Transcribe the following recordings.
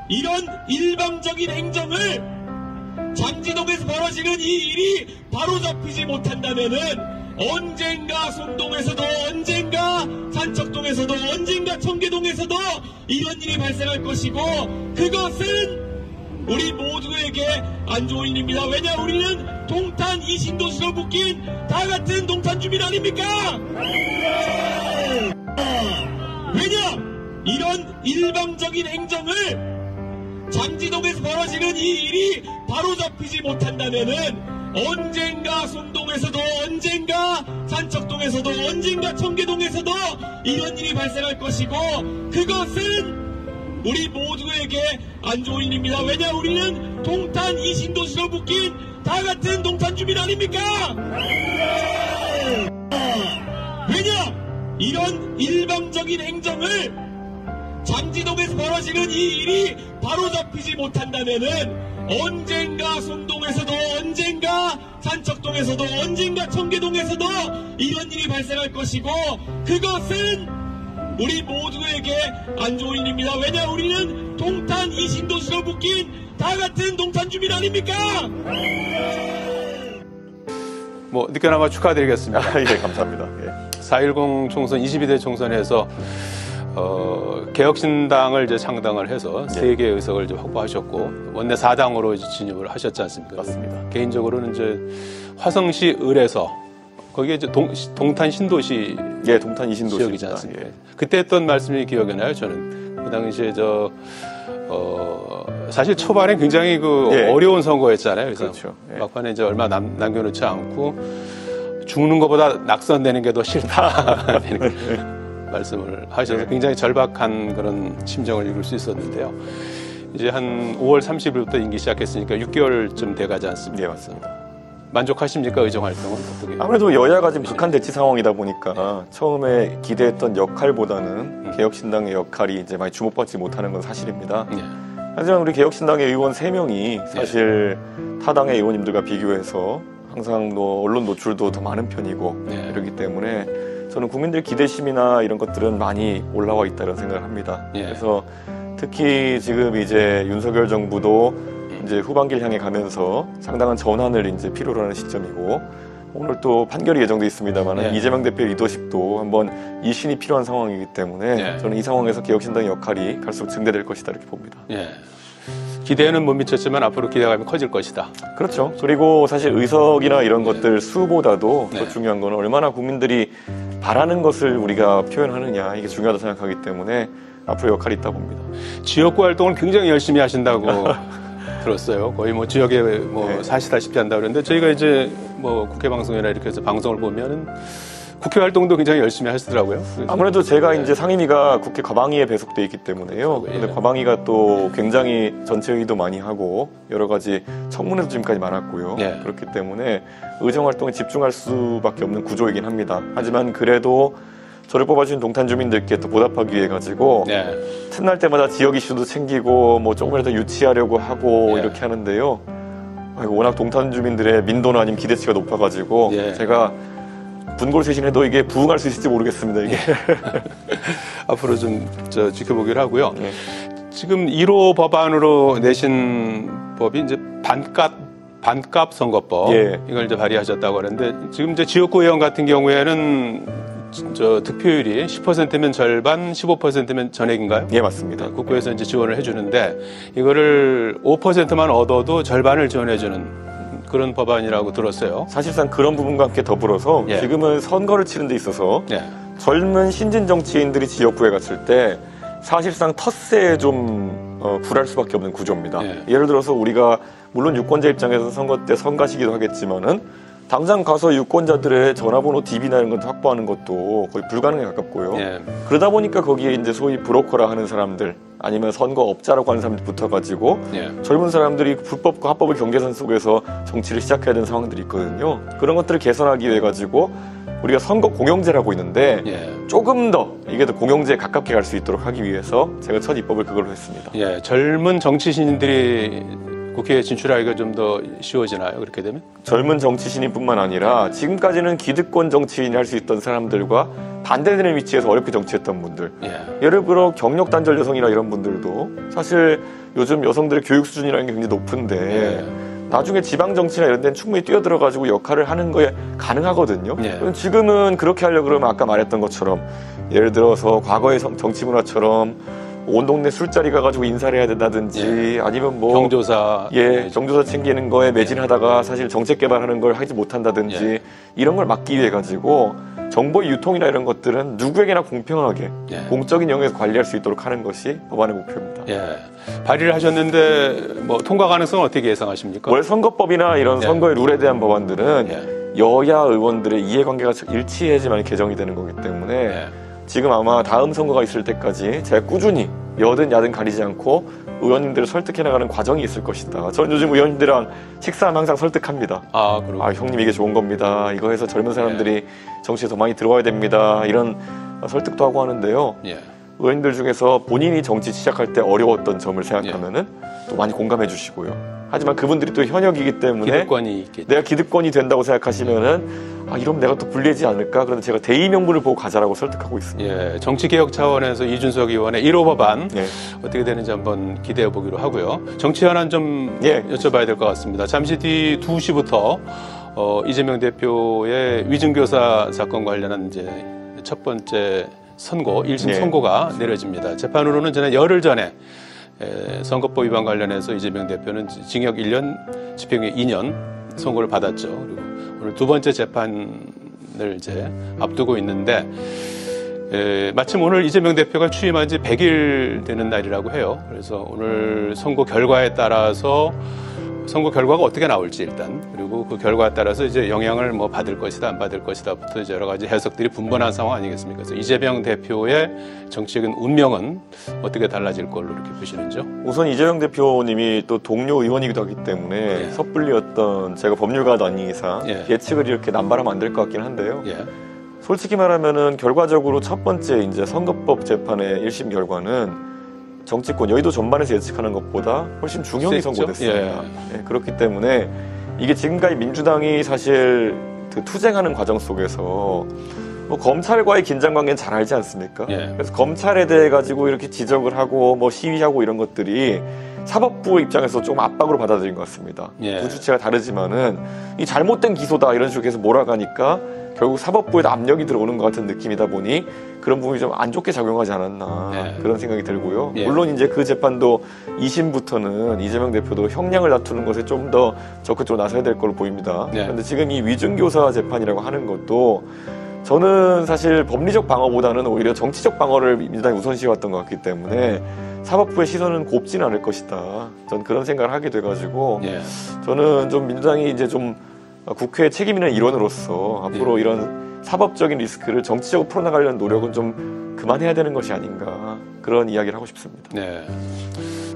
이런 일방적인 행정을 장지동에서 벌어지는 이 일이 바로잡히지 못한다면은 언젠가 송동에서도 언젠가 산척동에서도 언젠가 청계동에서도 이런 일이 발생할 것이고 그것은 우리 모두에게 안 좋은 일입니다. 왜냐 우리는 동탄 이 신도시로 묶인 다 같은 동탄 주민 아닙니까? 왜냐 이런 일방적인 행정을 장지동에서 벌어지는 이 일이 바로잡히지 못한다면은 언젠가 송동에서도 언젠가 산척동에서도 언젠가 청계동에서도 이런 일이 발생할 것이고 그것은 우리 모두에게 안 좋은 일입니다. 왜냐 우리는 동탄 이 신도시로 묶인 다 같은 동탄 주민 아닙니까? 왜냐 이런 일방적인 행정을 장지동에서 벌어지는 이 일이 바로잡히지 못한다면은 언젠가 송동에서도 언젠가 산척동에서도 언젠가 청계동에서도 이런 일이 발생할 것이고 그것은 우리 모두에게 안 좋은 일입니다. 왜냐 우리는 동탄 이 신도시로 묶인 다 같은 동탄 주민 아닙니까? 뭐 늦게나마 축하드리겠습니다. 예, 감사합니다. 예. 4.10 총선 22대 총선에서 개혁신당을 이제 창당을 해서 네. 3개의 의석을 이제 확보하셨고 원내 4당으로 이제 진입을 하셨지 않습니까? 맞습니다. 개인적으로는 이제 화성시 을에서 거기에 이제 동탄 신도시 예, 동탄 이신도시 지역이지 않습니까? 예. 그때 했던 말씀이 기억이 나요. 저는 그 당시에 사실 초반에 굉장히 예. 어려운 선거였잖아요. 그래서 그렇죠. 예. 막판에 이제 얼마 남겨놓지 않고 죽는 것보다 낙선되는 게 더 싫다. 말씀을 하셔서 굉장히 절박한 그런 심정을 읽을 수 있었는데요. 이제 한 5월 30일부터 임기 시작했으니까 6개월쯤 돼가지 않습니까? 예, 맞습니다. 만족하십니까? 의정 활동은 어떻게? 아무래도 여야가 지금 극한 대치 상황이다 보니까 처음에 기대했던 역할보다는 개혁신당의 역할이 이제 많이 주목받지 못하는 건 사실입니다. 네. 하지만 우리 개혁신당의 의원 3명이 사실 타당의 의원님들과 비교해서 항상 언론 노출도 더 많은 편이고 네. 이러기 때문에 저는 국민들 기대심이나 이런 것들은 많이 올라와 있다는 생각을 합니다. 예. 그래서 특히 지금 이제 윤석열 정부도 이제 후반기를 향해 가면서 상당한 전환을 이제 필요로 하는 시점이고 오늘 또 판결이 예정돼 있습니다만 예. 이재명 대표의 리더십도 한번 이신이 필요한 상황이기 때문에 예. 저는 이 상황에서 개혁신당의 역할이 갈수록 증대될 것이다 이렇게 봅니다. 예. 기대는 못 미쳤지만 앞으로 기대감이 커질 것이다. 그렇죠. 그리고 사실 의석이나 이런 네. 것들 수보다도 네. 더 중요한 건 얼마나 국민들이 바라는 것을 우리가 표현하느냐 이게 중요하다고 생각하기 때문에 앞으로 역할이 있다 봅니다. 지역구 활동을 굉장히 열심히 하신다고 들었어요. 거의 뭐 지역에 네. 사시다시피 한다 그러는데 저희가 이제 뭐 국회 방송이나 이렇게 해서 방송을 보면은 국회 활동도 굉장히 열심히 하시더라고요. 아무래도 제가 이제 상임위가 국회 과방위에 배속돼 있기 때문에요. 예. 근데 과방위가 또 굉장히 전체 회의도 많이 하고 여러 가지 청문회도 지금까지 많았고요. 예. 그렇기 때문에 의정 활동에 집중할 수밖에 없는 구조이긴 합니다. 하지만 그래도 저를 뽑아주신 동탄 주민들께 또 보답하기 위해 가지고 네. 틈날 때마다 지역 이슈도 챙기고 뭐 조금이라도 유치하려고 하고 예. 이렇게 하는데요. 워낙 동탄 주민들의 민도나 아니면 기대치가 높아가지고 예. 제가 분골쇄신해도 이게 부응할 수 있을지 모르겠습니다. 이게 앞으로 좀 지켜보기로 하고요. 예. 지금 1호 법안으로 내신 법이 이제 반값 선거법 예. 이걸 이제 발의하셨다고 하는데 지금 이제 지역구 의원 같은 경우에는 득표율이 10%면 절반, 15%면 전액인가요? 예, 맞습니다. 국고에서 이제 지원을 해주는데 이거를 5%만 얻어도 절반을 지원해주는 그런 법안이라고 들었어요. 사실상 그런 부분과 함께 더불어서 예. 지금은 선거를 치는 데 있어서 예. 젊은 신진 정치인들이 지역구에 갔을 때 사실상 텃세에 좀 굴할 수밖에 없는 구조입니다. 예. 예를 들어서 우리가 물론 유권자 입장에서 선거 때 선가시기도 하겠지만은 당장 가서 유권자들의 전화번호 DB나 이런 것 확보하는 것도 거의 불가능에 가깝고요. 예. 그러다 보니까 거기에 이제 소위 브로커라 하는 사람들 아니면 선거업자라고 하는 사람들이 붙어가지고 예. 젊은 사람들이 불법과 합법의 경계선 속에서 정치를 시작해야 되는 상황들이 있거든요. 그런 것들을 개선하기 위해 가지고 우리가 선거 공영제라고 있는데 예. 조금 더 이게 더 공영제에 가깝게 갈 수 있도록 하기 위해서 제가 첫 입법을 그걸로 했습니다. 예. 젊은 정치신들이 국회에 진출하기가 좀 더 쉬워지나요? 그렇게 되면? 젊은 정치 신인뿐만 아니라 지금까지는 기득권 정치인이 할 수 있던 사람들과 반대되는 위치에서 어렵게 정치했던 분들, 예를 들어 경력 단절 여성이나 이런 분들도 사실 요즘 여성들의 교육 수준이라는 게 굉장히 높은데 나중에 지방 정치나 이런 데는 충분히 뛰어들어가지고 역할을 하는 거에 가능하거든요. 지금은 그렇게 하려고 그러면 아까 말했던 것처럼 예를 들어서 과거의 정치 문화처럼 온 동네 술자리 가가지고 인사를 해야 된다든지 아니면 뭐 경조사 경조사 챙기는 거에 매진하다가 사실 정책 개발하는 걸 하지 못한다든지 이런 걸 막기 위해 가지고 정보의 유통이나 이런 것들은 누구에게나 공평하게 공적인 영역에서 관리할 수 있도록 하는 것이 법안의 목표입니다. 발의를 하셨는데 뭐 통과 가능성은 어떻게 예상하십니까? 원래 선거법이나 이런 선거의 룰에 대한 법안들은 여야 의원들의 이해관계가 일치해야지만 개정이 되는 거기 때문에 지금 아마 다음 선거가 있을 때까지 제가 꾸준히 여든 야든 가리지 않고 의원님들을 설득해 나가는 과정이 있을 것이다. 저는 요즘 의원님들이랑 식사하면 항상 설득합니다. 형님 이게 좋은 겁니다. 이거 해서 젊은 사람들이 정치에 더 많이 들어와야 됩니다. 이런 설득도 하고 하는데요. 의원님들 중에서 본인이 정치 시작할 때 어려웠던 점을 생각하면은 또 많이 공감해 주시고요. 하지만 그분들이 또 현역이기 때문에 기득권이 있겠죠. 내가 기득권이 된다고 생각하시면은 이러면 내가 또 불리하지 않을까? 그런데 제가 대의 명분을 보고 가자라고 설득하고 있습니다. 정치개혁 차원에서 이준석 의원의 1호 법안 어떻게 되는지 한번 기대해 보기로 하고요. 정치 현안 좀 여쭤봐야 될 것 같습니다. 잠시 뒤 2시부터 이재명 대표의 위증교사 사건 관련한 이제 첫 번째 선고, 1심 선고가 내려집니다. 재판으로는 지난 열흘 전에 선거법 위반 관련해서 이재명 대표는 징역 1년, 집행유예 2년 선고를 받았죠. 그리고 오늘 두 번째 재판을 이제 앞두고 있는데 마침 오늘 이재명 대표가 취임한 지 100일 되는 날이라고 해요. 그래서 오늘 선고 결과에 따라서 선거 결과가 어떻게 나올지 일단 그리고 그 결과에 따라서 이제 영향을 뭐 받을 것이다 안 받을 것이다부터 이제 여러 가지 해석들이 분분한 상황 아니겠습니까? 그래서 이재명 대표의 정치적인 운명은 어떻게 달라질 걸로 이렇게 보시는지요? 우선 이재명 대표님이 또 동료 의원이기도 하기 때문에 섣불리였던 제가 법률가도 아닌 이상 예측을 이렇게 남발하면 안 될 것 같긴 한데요. 솔직히 말하면은 결과적으로 첫 번째 이제 선거법 재판의 1심 결과는 정치권 여의도 전반에서 예측하는 것보다 훨씬 중형이 선고됐습니다. 그렇기 때문에 이게 지금까지 민주당이 사실 그 투쟁하는 과정 속에서 뭐 검찰과의 긴장 관계는 잘 알지 않습니까? 그래서 검찰에 대해 가지고 이렇게 지적을 하고 뭐 시위하고 이런 것들이 사법부 입장에서 좀 압박으로 받아들인 것 같습니다. 두 주체가 다르지만은 이 잘못된 기소다 이런 식으로 계속 몰아가니까 결국 사법부에도 압력이 들어오는 것 같은 느낌이다 보니 그런 부분이 좀 안 좋게 작용하지 않았나 그런 생각이 들고요. 물론 이제 그 재판도 2심부터는 이재명 대표도 형량을 다투는 것에 좀 더 적극적으로 나서야 될 걸로 보입니다. 그런데 지금 이 위증교사 재판이라고 하는 것도 저는 사실 법리적 방어보다는 오히려 정치적 방어를 민주당이 우선시해왔던 것 같기 때문에 사법부의 시선은 곱지는 않을 것이다. 전 그런 생각을 하게 돼가지고 저는 좀 민주당이 이제 좀 국회 책임 있는 일원으로서 앞으로 이런 사법적인 리스크를 정치적으로 풀어나가려는 노력은 좀 그만해야 되는 것이 아닌가 그런 이야기를 하고 싶습니다.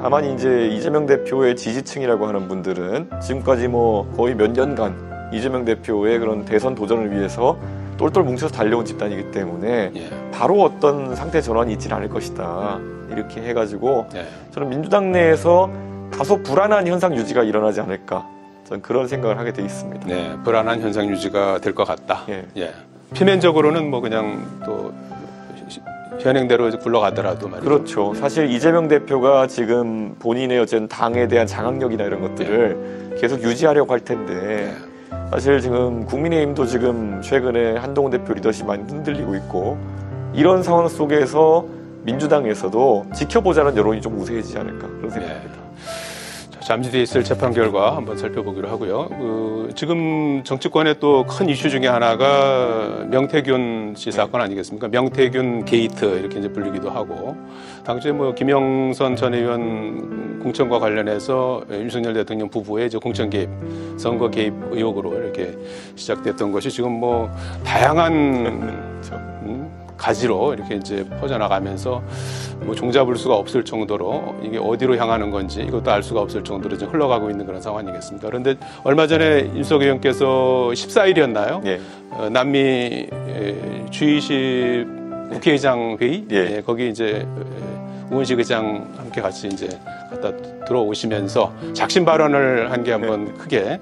다만 이제 이재명 대표의 지지층이라고 하는 분들은 지금까지 뭐 거의 몇 년간 이재명 대표의 그런 대선 도전을 위해서 똘똘 뭉쳐서 달려온 집단이기 때문에 바로 어떤 상태 전환이 있지는 않을 것이다. 이렇게 해가지고 저는 민주당 내에서 다소 불안한 현상 유지가 일어나지 않을까. 저는 그런 생각을 하게 돼 있습니다. 불안한 현상 유지가 될 것 같다. 표면적으로는 뭐 그냥 또 현행대로 굴러가더라도 말이죠. 그렇죠. 사실 이재명 대표가 지금 본인의 어쨌든 당에 대한 장악력이나 이런 것들을 계속 유지하려고 할 텐데 사실 지금 국민의힘도 지금 최근에 한동훈 대표 리더십 많이 흔들리고 있고 이런 상황 속에서 민주당에서도 지켜보자는 여론이 좀 우세해지지 않을까 그런 생각입니다. 잠시 뒤에 있을 재판 결과 한번 살펴보기로 하고요. 지금 정치권의 또 큰 이슈 중에 하나가 명태균 씨 사건 아니겠습니까? 명태균 게이트 이렇게 이제 불리기도 하고 당시에 뭐 김영선 전 의원 공천과 관련해서 윤석열 대통령 부부의 이제 공천 개입, 선거 개입 의혹으로 이렇게 시작됐던 것이 지금 뭐 다양한 가지로 이렇게 이제 퍼져나가면서 뭐 종잡을 수가 없을 정도로 이게 어디로 향하는 건지 이것도 알 수가 없을 정도로 지금 흘러가고 있는 그런 상황이겠습니다. 그런데 얼마 전에 윤석 의원께서 14일이었나요? 남미 G20 국회의장 회의 거기 이제 우은식 의장 함께 같이 이제 갖다 들어오시면서 작심 발언을 한 게 한번 크게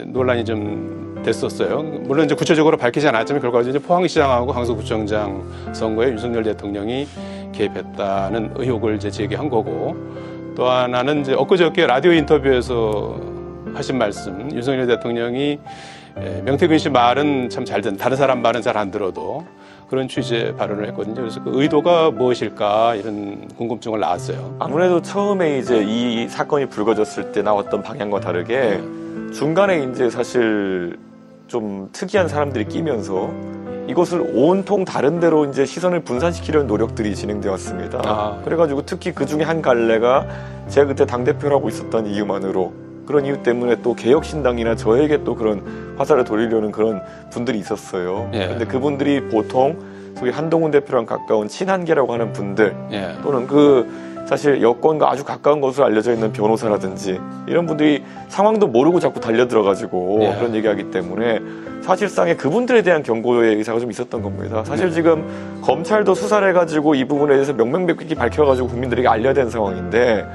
논란이 좀 됐었어요. 물론 이제 구체적으로 밝히지 않았지만 결과적으로 이제 포항시장하고 강서구청장 선거에 윤석열 대통령이 개입했다는 의혹을 이제 제기한 거고, 또 하나는 이제 엊그저께 라디오 인터뷰에서 하신 말씀, 윤석열 대통령이 명태균 씨 말은 참 잘 듣는, 다른 사람 말은 잘 안 들어도 그런 취지의 발언을 했거든요. 그래서 그 의도가 무엇일까 이런 궁금증을 낳았어요. 아무래도 처음에 이제 이 사건이 불거졌을 때 나왔던 방향과 다르게 중간에 이제 사실 좀 특이한 사람들이 끼면서 이것을 온통 다른 데로 이제 시선을 분산시키려는 노력들이 진행되어 왔습니다. 그래가지고 특히 그 중에 한 갈래가 제가 그때 당대표를 하고 있었던 이유만으로, 그런 이유 때문에 또 개혁신당이나 저에게 또 그런 화살을 돌리려는 그런 분들이 있었어요. 근데 그분들이 보통 소위 한동훈 대표랑 가까운 친한계라고 하는 분들, 또는 사실 여권과 아주 가까운 것으로 알려져 있는 변호사라든지 이런 분들이 상황도 모르고 자꾸 달려들어가지고 그런 얘기하기 때문에 사실상의 그분들에 대한 경고의 의사가 좀 있었던 겁니다. 사실 지금 검찰도 수사를 해가지고 이 부분에 대해서 명명백백히 밝혀가지고 국민들에게 알려야 되는 상황인데,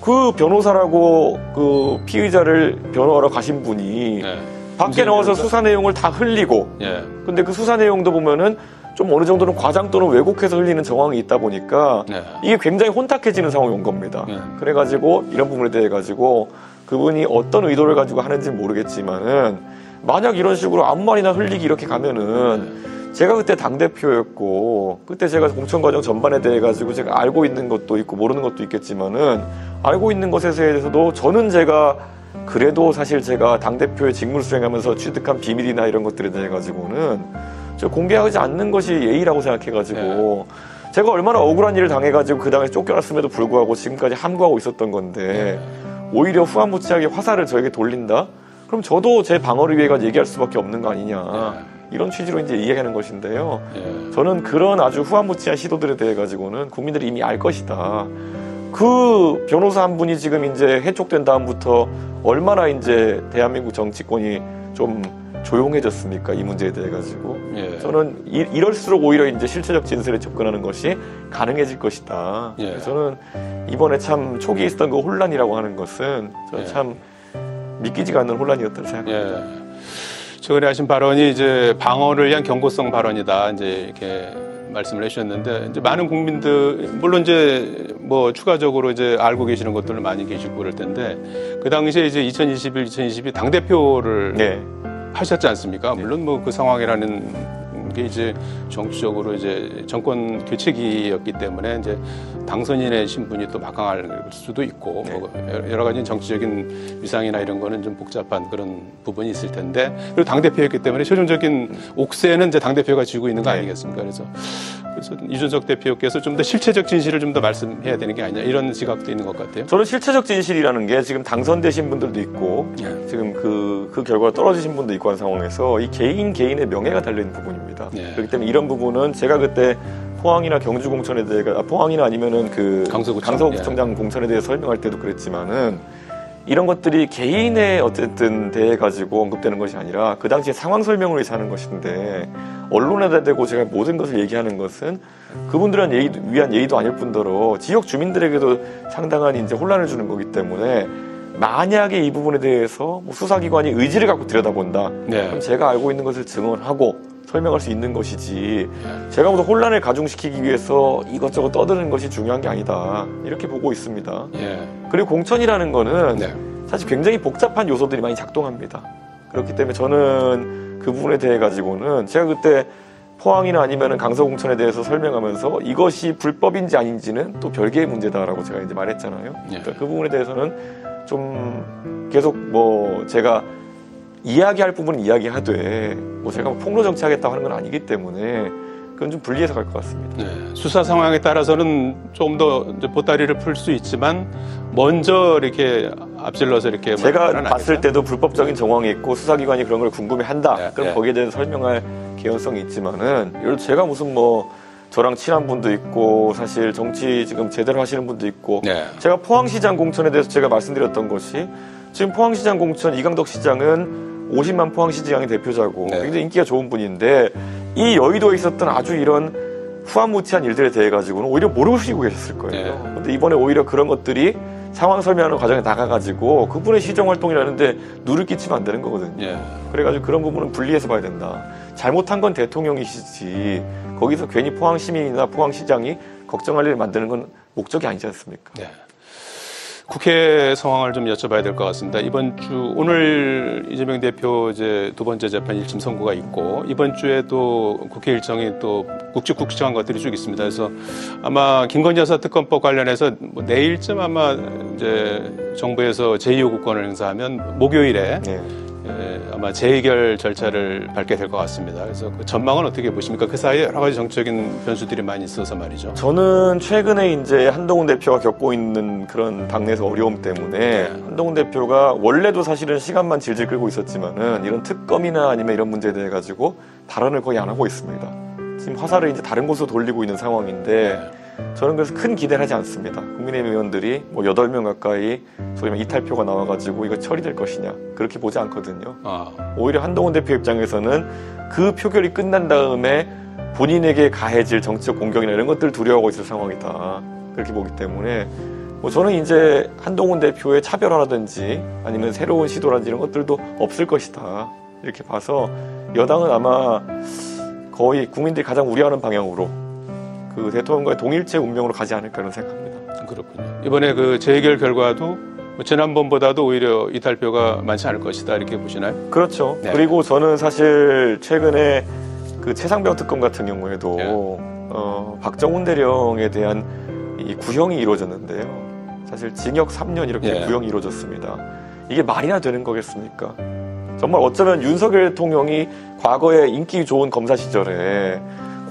그 변호사라고 그 피의자를 변호하러 가신 분이 밖에 나와서 수사 내용을 다 흘리고, 근데 그 수사 내용도 보면은 좀 어느 정도는 과장 또는 왜곡해서 흘리는 정황이 있다 보니까 이게 굉장히 혼탁해지는 상황이 온 겁니다. 그래가지고 이런 부분에 대해 가지고 그분이 어떤 의도를 가지고 하는지는 모르겠지만은, 만약 이런 식으로 아무 말이나 흘리기 이렇게 가면은 제가 그때 당대표였고, 그때 제가 공천 과정 전반에 대해 가지고 제가 알고 있는 것도 있고 모르는 것도 있겠지만은, 알고 있는 것에 대해서도 저는 제가 그래도 사실 제가 당대표의 직무를 수행하면서 취득한 비밀이나 이런 것들에 대해 가지고는 저 공개하지 않는 것이 예의라고 생각해가지고 제가 얼마나 억울한 일을 당해가지고 그 당에 쫓겨났음에도 불구하고 지금까지 함구하고 있었던 건데 오히려 후한무치하게 화살을 저에게 돌린다? 그럼 저도 제 방어를 위해 얘기할 수밖에 없는 거 아니냐, 이런 취지로 이제 이야기하는 것인데요. 저는 그런 아주 후한무치한 시도들에 대해 가지고는 국민들이 이미 알 것이다. 그 변호사 한 분이 지금 이제 해촉된 다음부터 얼마나 이제 대한민국 정치권이 좀 조용해졌습니까? 이 문제에 대해 가지고. 저는 이럴수록 오히려 이제 실체적 진술에 접근하는 것이 가능해질 것이다. 저는 이번에 참 초기에 있었던 그 혼란이라고 하는 것은 저는 참 믿기지가 않는 혼란이었다고 생각합니다. 최근에 하신 발언이 이제 방어를 위한 경고성 발언이다, 이제 이렇게 말씀을 해주셨는데, 이제 많은 국민들, 물론 이제 뭐 추가적으로 이제 알고 계시는 것들을 많이 계시고 그럴 텐데, 그 당시에 이제 2022 당대표를 하셨지 않습니까? 물론 뭐 그 상황이라는 게 이제 정치적으로 이제 정권 교체기였기 때문에 이제 당선인의 신분이 또 막강할 수도 있고 뭐 여러 가지 정치적인 위상이나 이런 거는 좀 복잡한 그런 부분이 있을 텐데, 그리고 당대표였기 때문에 최종적인 옥새는 이제 당대표가 쥐고 있는 거 아니겠습니까? 그래서 이준석 대표께서 좀 더 실체적 진실을 좀 더 말씀해야 되는 게 아니냐, 이런 시각도 있는 것 같아요. 저는 실체적 진실이라는 게 지금 당선되신 분들도 있고 지금 그 결과가 떨어지신 분도 있고 한 상황에서 이 개인의 명예가 달려있는 부분입니다. 그렇기 때문에 이런 부분은 제가 그때 포항이나 경주 공천에 대해, 포항이나 아니면은 그 강서구청장 공천에 대해 설명할 때도 그랬지만은, 이런 것들이 개인의 어쨌든 대해 가지고 언급되는 것이 아니라 그 당시에 상황 설명을 위해서 하는 것인데, 언론에다 대고 제가 모든 것을 얘기하는 것은 그분들은 위한 예의도 아닐 뿐더러 지역 주민들에게도 상당한 이제 혼란을 주는 거기 때문에, 만약에 이 부분에 대해서 뭐 수사기관이 의지를 갖고 들여다본다, 그럼 제가 알고 있는 것을 증언하고 설명할 수 있는 것이지, 제가 모두 혼란을 가중시키기 위해서 이것저것 떠드는 것이 중요한 게 아니다, 이렇게 보고 있습니다. 그리고 공천이라는 거는 사실 굉장히 복잡한 요소들이 많이 작동합니다. 그렇기 때문에 저는 그 부분에 대해 가지고는 제가 그때 포항이나 아니면은 강서공천에 대해서 설명하면서 이것이 불법인지 아닌지는 또 별개의 문제다라고 제가 이제 말했잖아요. 그러니까 그 부분에 대해서는 좀 계속 뭐 제가 이야기할 부분은 이야기하되 뭐 제가 폭로 정치하겠다고 하는 건 아니기 때문에 그건 좀 분리해서 갈 것 같습니다. 수사 상황에 따라서는 좀 더 보따리를 풀 수 있지만 먼저 이렇게 앞질러서 이렇게 제가 봤을 때도 불법적인 정황이 있고 수사기관이 그런 걸 궁금해한다. 그럼 거기에 대해서 설명할 개연성이 있지만은, 예를 들어 제가 무슨 뭐 저랑 친한 분도 있고 사실 정치 지금 제대로 하시는 분도 있고, 제가 포항시장 공천에 대해서 제가 말씀드렸던 것이, 지금 포항시장 공천 이강덕 시장은 50만 포항시장의 대표자고 굉장히 인기가 좋은 분인데, 이 여의도에 있었던 아주 이런 후한무치한 일들에 대해 가지고는 오히려 모르시고 계셨을 거예요. 근데 이번에 오히려 그런 것들이 상황 설명하는 과정에 나가가지고 그분의 시정활동이라는데 누를 끼치면 안 되는 거거든요. 그래가지고 그런 부분은 분리해서 봐야 된다. 잘못한 건 대통령이시지 거기서 괜히 포항시민이나 포항시장이 걱정할 일을 만드는 건 목적이 아니지 않습니까? 국회 상황을 좀 여쭤봐야 될 것 같습니다. 이번 주 오늘 이재명 대표 이제 두 번째 재판 1심 선고가 있고 이번 주에 또 국회 일정이 또 굵직굵직한 것들이 쭉 있습니다. 그래서 아마 김건희 여사 특검법 관련해서 뭐 내일쯤 아마 이제 정부에서 제2요구권을 행사하면 목요일에 아마 재의결 절차를 밟게 될 것 같습니다. 그래서 그 전망은 어떻게 보십니까? 그 사이에 여러 가지 정적인 변수들이 많이 있어서 말이죠. 저는 최근에 이제 한동훈 대표가 겪고 있는 그런 당내에서 어려움 때문에 한동훈 대표가 원래도 사실은 시간만 질질 끌고 있었지만은 이런 특검이나 아니면 이런 문제에 대해 가지고 발언을 거의 안 하고 있습니다. 지금 화살을 이제 다른 곳으로 돌리고 있는 상황인데 저는 그래서 큰 기대를 하지 않습니다. 국민의힘 의원들이 뭐 8명 가까이 소위 말해 이탈표가 나와가지고 이거 처리될 것이냐 그렇게 보지 않거든요. 오히려 한동훈 대표 입장에서는 그 표결이 끝난 다음에 본인에게 가해질 정치적 공격이나 이런 것들을 두려워하고 있을 상황이다. 그렇게 보기 때문에 뭐 저는 이제 한동훈 대표의 차별화라든지 아니면 새로운 시도라든지 이런 것들도 없을 것이다. 이렇게 봐서 여당은 아마 거의 국민들이 가장 우려하는 방향으로 그 대통령과의 동일체 운명으로 가지 않을까 이런 생각합니다. 그렇군요. 이번에 그 재결 결과도 지난번보다도 오히려 이탈표가 많지 않을 것이다 이렇게 보시나요? 그렇죠. 그리고 저는 사실 최근에 그 최상병 특검 같은 경우에도 박정훈 대령에 대한 이 구형이 이루어졌는데요. 사실 징역 3년 이렇게 구형이 이루어졌습니다. 이게 말이나 되는 거겠습니까? 정말 어쩌면 윤석열 대통령이 과거에 인기 좋은 검사 시절에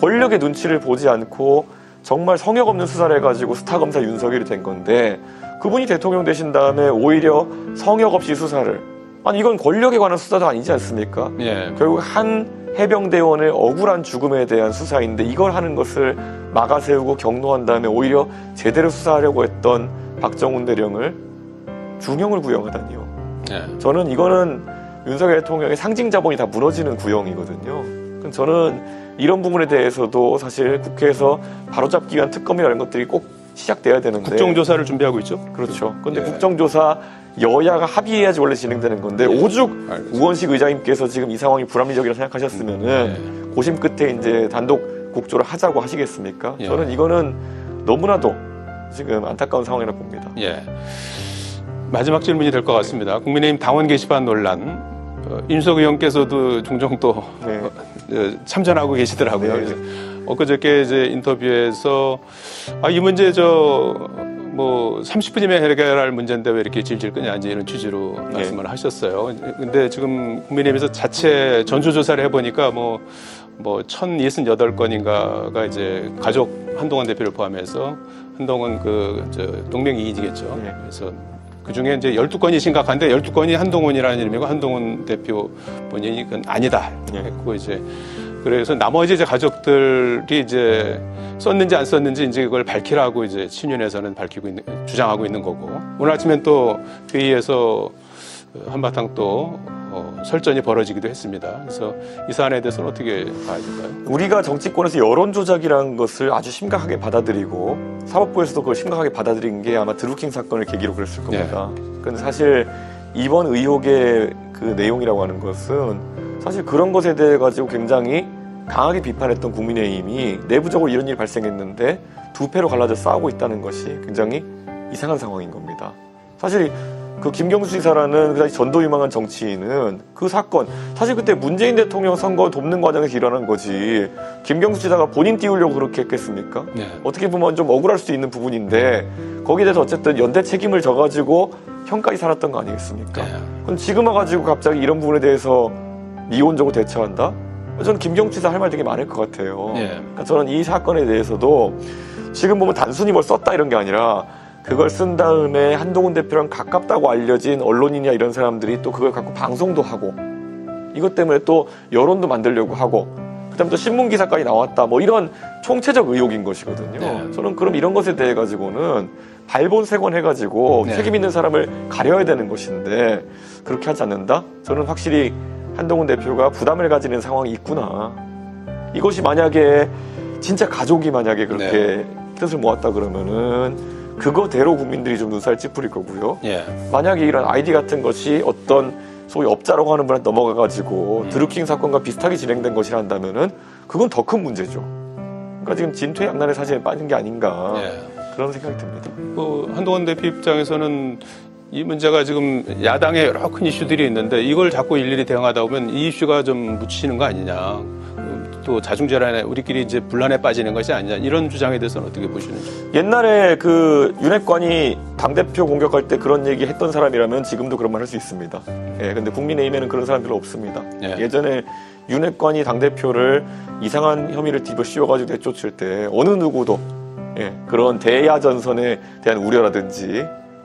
권력의 눈치를 보지 않고 정말 성역 없는 수사를 해가지고 스타 검사 윤석열이 된 건데 그분이 대통령 되신 다음에 오히려 성역 없이 수사를 아니 이건 권력에 관한 수사도 아니지 않습니까? 결국 한 해병대원의 억울한 죽음에 대한 수사인데 이걸 하는 것을 막아세우고 경로한 다음에 오히려 제대로 수사하려고 했던 박정훈 대령을 중형을 구형하다니요. 저는 이거는 윤석열 대통령의 상징 자본이 다 무너지는 구형이거든요. 저는 이런 부분에 대해서도 사실 국회에서 바로잡기 위한 특검이나 이런 것들이 꼭 시작돼야 되는데 국정조사를 준비하고 있죠. 그렇죠. 그런데 국정조사 여야가 합의해야지 원래 진행되는 건데 오죽 우원식 의장님께서 지금 이 상황이 불합리적이라고 생각하셨으면은 고심 끝에 이제 단독 국조를 하자고 하시겠습니까? 저는 이거는 너무나도 지금 안타까운 상황이라고 봅니다. 마지막 질문이 될 것 같습니다. 국민의힘 당원 게시판 논란. 윤석 의원께서도 종종 또 참전하고 계시더라고요. 엊그저께 이제 인터뷰에서 이 문제 뭐 30분이면 해결할 문제인데 왜 이렇게 질질 끄냐 이제 이런 취지로 말씀을 하셨어요. 근데 지금 국민의힘에서 자체 전수조사를 해보니까 뭐 1068건인가가 이제 가족 한동훈 대표를 포함해서 한동훈 동명이인이겠죠. 그래서 그 중에 이제 12건이 심각한데 12건이 한동훈이라는 이름이고 한동훈 대표 본인이 그건 아니다. 했고 이제 그래서 나머지 이제 가족들이 이제 썼는지 안 썼는지 이제 그걸 밝히라고 이제 친윤에서는 주장하고 있는 거고 오늘 아침엔 또 회의에서 한바탕 또 설전이 벌어지기도 했습니다. 그래서 이 사안에 대해서는 어떻게 봐야 될까요? 우리가 정치권에서 여론 조작이라는 것을 아주 심각하게 받아들이고 사법부에서도 그걸 심각하게 받아들인 게 아마 드루킹 사건을 계기로 그랬을 겁니다. 그런데 사실 이번 의혹의 그 내용이라고 하는 것은 사실 그런 것에 대해 가지고 굉장히 강하게 비판했던 국민의힘이 내부적으로 이런 일이 발생했는데 두 패로 갈라져 싸우고 있다는 것이 굉장히 이상한 상황인 겁니다. 사실 그 김경수 지사라는 그 당시 전도유망한 정치인은 그 사건 사실 그때 문재인 대통령 선거 돕는 과정에서 일어난 거지 김경수 지사가 본인 띄우려고 그렇게 했겠습니까? 어떻게 보면 좀 억울할 수 있는 부분인데 거기에 대해서 어쨌든 연대 책임을 져가지고 형까지 살았던 거 아니겠습니까? 그럼 지금 와가지고 갑자기 이런 부분에 대해서 미온적으로 대처한다? 저는 김경수 지사 할 말 되게 많을 것 같아요. 그러니까 저는 이 사건에 대해서도 지금 보면 단순히 뭘 썼다 이런 게 아니라 그걸 쓴 다음에 한동훈 대표랑 가깝다고 알려진 언론인이나 이런 사람들이 또 그걸 갖고 방송도 하고 이것 때문에 또 여론도 만들려고 하고 그다음에 또 신문기사까지 나왔다 뭐 이런 총체적 의혹인 것이거든요. 저는 그럼 이런 것에 대해 가지고는 발본색원 해가지고 책임 있는 사람을 가려야 되는 것인데 그렇게 하지 않는다? 저는 확실히 한동훈 대표가 부담을 가지는 상황이 있구나. 이것이 만약에 진짜 가족이 만약에 그렇게 네. 뜻을 모았다 그러면은 그거대로 국민들이 좀 눈살 찌푸릴 거고요. 예. 만약에 이런 아이디 같은 것이 어떤 소위 업자라고 하는 분한테 넘어가가지고 드루킹 사건과 비슷하게 진행된 것이란다면은 그건 더 큰 문제죠. 그러니까 지금 진퇴양난의 사진에 빠진 게 아닌가 그런 생각이 듭니다. 한동훈 대표 입장에서는 이 문제가 지금 야당에 여러 큰 이슈들이 있는데 이걸 자꾸 일일이 대응하다 보면 이 이슈가 좀 묻히는 거 아니냐. 또 자중질환에 우리끼리 이제 분란에 빠지는 것이 아니냐. 이런 주장에 대해서는 어떻게 보시는지. 옛날에 그 윤핵관이 당대표 공격할 때 그런 얘기 했던 사람이라면 지금도 그런 말 할 수 있습니다. 예, 근데 국민의힘에는 그런 사람들 없습니다. 예전에 윤핵관이 당대표를 이상한 혐의를 뒤집어 씌워가지고 내쫓을 때 어느 누구도 그런 대야 전선에 대한 우려라든지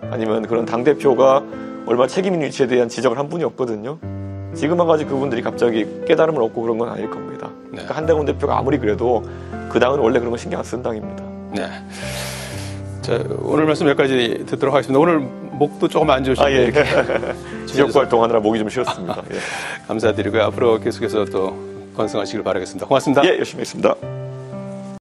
아니면 그런 당대표가 얼마나 책임 있는 위치에 대한 지적을 한 분이 없거든요. 지금 와가지고 그분들이 갑자기 깨달음을 얻고 그런 건 아닐 겁니다. 그러니까 한동훈 대표가 아무리 그래도 그 당은 원래 그런 거 신경 안 쓴 당입니다. 네. 자, 오늘 말씀 여기까지 듣도록 하겠습니다. 오늘 목도 조금 안 좋으신데 지역 활동하느라 목이 좀 쉬었습니다. 감사드리고요. 앞으로 계속해서 또 건승하시길 바라겠습니다. 고맙습니다. 예, 열심히 하겠습니다.